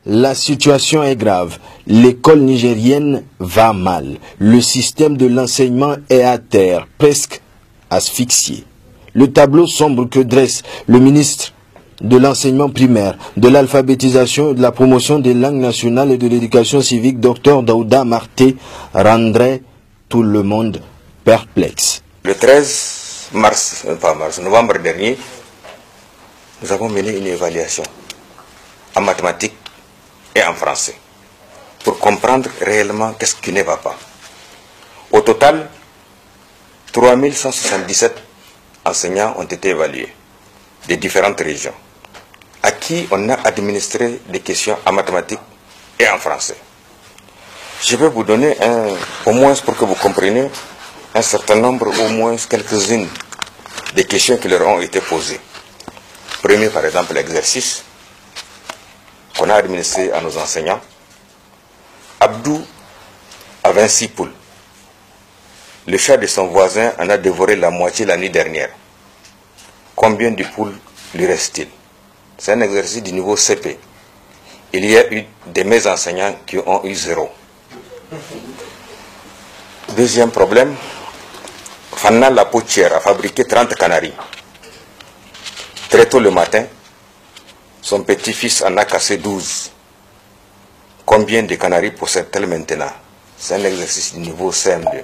La situation est grave. L'école nigérienne va mal. Le système de l'enseignement est à terre, presque asphyxié. Le tableau sombre que dresse le ministre de l'enseignement primaire, de l'alphabétisation et de la promotion des langues nationales et de l'éducation civique, Dr Daouda Marté, rendrait tout le monde perplexe. Le 13 novembre dernier, nous avons mené une évaluation en mathématiques et en français pour comprendre réellement qu'est-ce qui ne va pas. Au total, 3177 enseignants ont été évalués des différentes régions, à qui on a administré des questions en mathématiques et en français. Je vais vous donner au moins pour que vous compreniez un certain nombre, au moins quelques-unes des questions qui leur ont été posées. Premier, par exemple, l'exercice qu'on a administré à nos enseignants. Abdou a 26 poules. Le chat de son voisin en a dévoré la moitié la nuit dernière. Combien de poules lui reste-t-il? C'est un exercice du niveau CP. Il y a eu de mes enseignants qui ont eu 0. Deuxième problème, Fanna la potière a fabriqué 30 canaris. Très tôt le matin, son petit-fils en a cassé 12. Combien de canaris possède-t-elle maintenant? C'est un exercice du niveau CM2.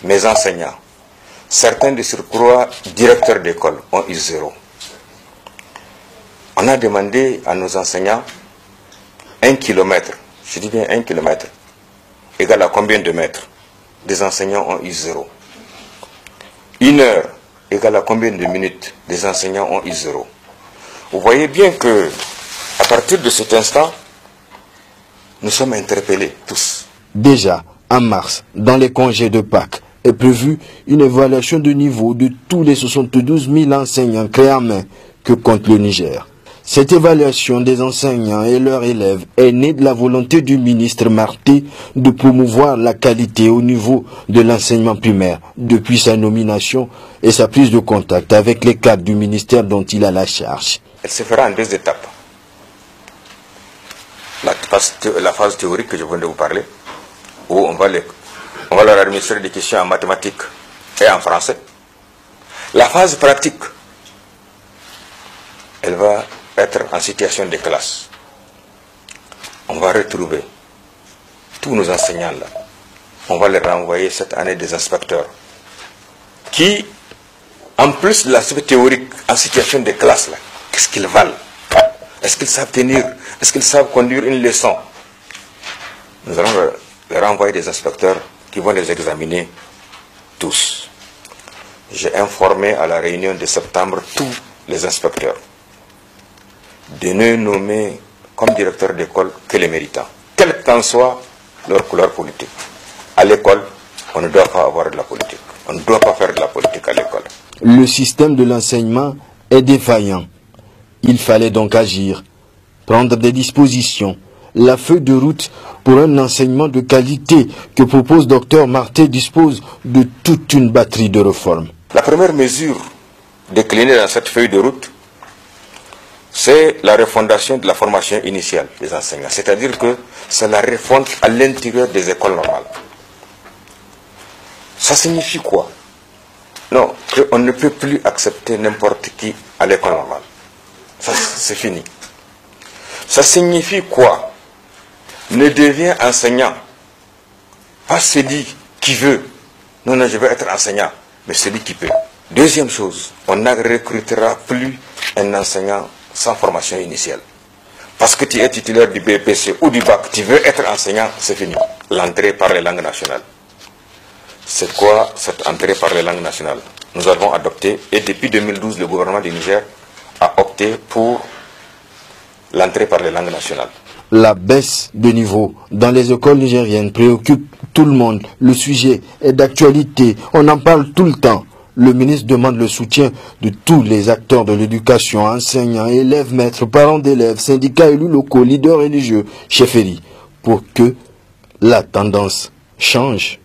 Mes enseignants, certains de surcroît directeurs d'école, ont eu 0. On a demandé à nos enseignants 1 kilomètre, je dis bien 1 kilomètre, égal à combien de mètres? Des enseignants ont eu 0. 1 heure, égal à combien de minutes? Des enseignants ont eu 0. Vous voyez bien que, à partir de cet instant, nous sommes interpellés tous. Déjà, en mars, dans les congés de Pâques, est prévue une évaluation de niveau de tous les 72 000 enseignants créés en main que compte le Niger. Cette évaluation des enseignants et leurs élèves est née de la volonté du ministre Marté de promouvoir la qualité au niveau de l'enseignement primaire depuis sa nomination et sa prise de contact avec les cadres du ministère dont il a la charge. Elle se fera en 2 étapes. La phase théorique que je viens de vous parler, où on va leur administrer des questions en mathématiques et en français. La phase pratique, elle va être en situation de classe. On va retrouver tous nos enseignants là. On va les renvoyer cette année des inspecteurs qui, en plus de l'aspect théorique, en situation de classe là, qu'est-ce qu'ils valent? Est-ce qu'ils savent tenir? Est-ce qu'ils savent conduire une leçon? Nous allons leur renvoyer des inspecteurs qui vont les examiner tous. J'ai informé à la réunion de septembre tous les inspecteurs de ne nommer comme directeur d'école que les méritants, quelle qu'en soit leur couleur politique. À l'école, on ne doit pas avoir de la politique. On ne doit pas faire de la politique à l'école. Le système de l'enseignement est défaillant. Il fallait donc agir, prendre des dispositions. La feuille de route pour un enseignement de qualité que propose Dr Marté dispose de toute une batterie de réformes. La première mesure déclinée dans cette feuille de route, c'est la refondation de la formation initiale des enseignants. C'est-à-dire que c'est la refonte à l'intérieur des écoles normales. Ça signifie quoi? Non, qu'on ne peut plus accepter n'importe qui à l'école normale. Ça, c'est fini. Ça signifie quoi? Ne devient enseignant pas celui qui veut. Non, non, je veux être enseignant, mais celui qui peut. Deuxième chose, on ne recrutera plus un enseignant sans formation initiale. Parce que tu es titulaire du BPC ou du bac, tu veux être enseignant, c'est fini. L'entrée par les langues nationales. C'est quoi cette entrée par les langues nationales? Nous avons adopté, et depuis 2012, le gouvernement du Niger a opté pour l'entrée par les langues nationales. La baisse de niveau dans les écoles nigériennes préoccupe tout le monde. Le sujet est d'actualité, on en parle tout le temps. Le ministre demande le soutien de tous les acteurs de l'éducation, enseignants, élèves, maîtres, parents d'élèves, syndicats, élus locaux, leaders religieux, chefferies, pour que la tendance change.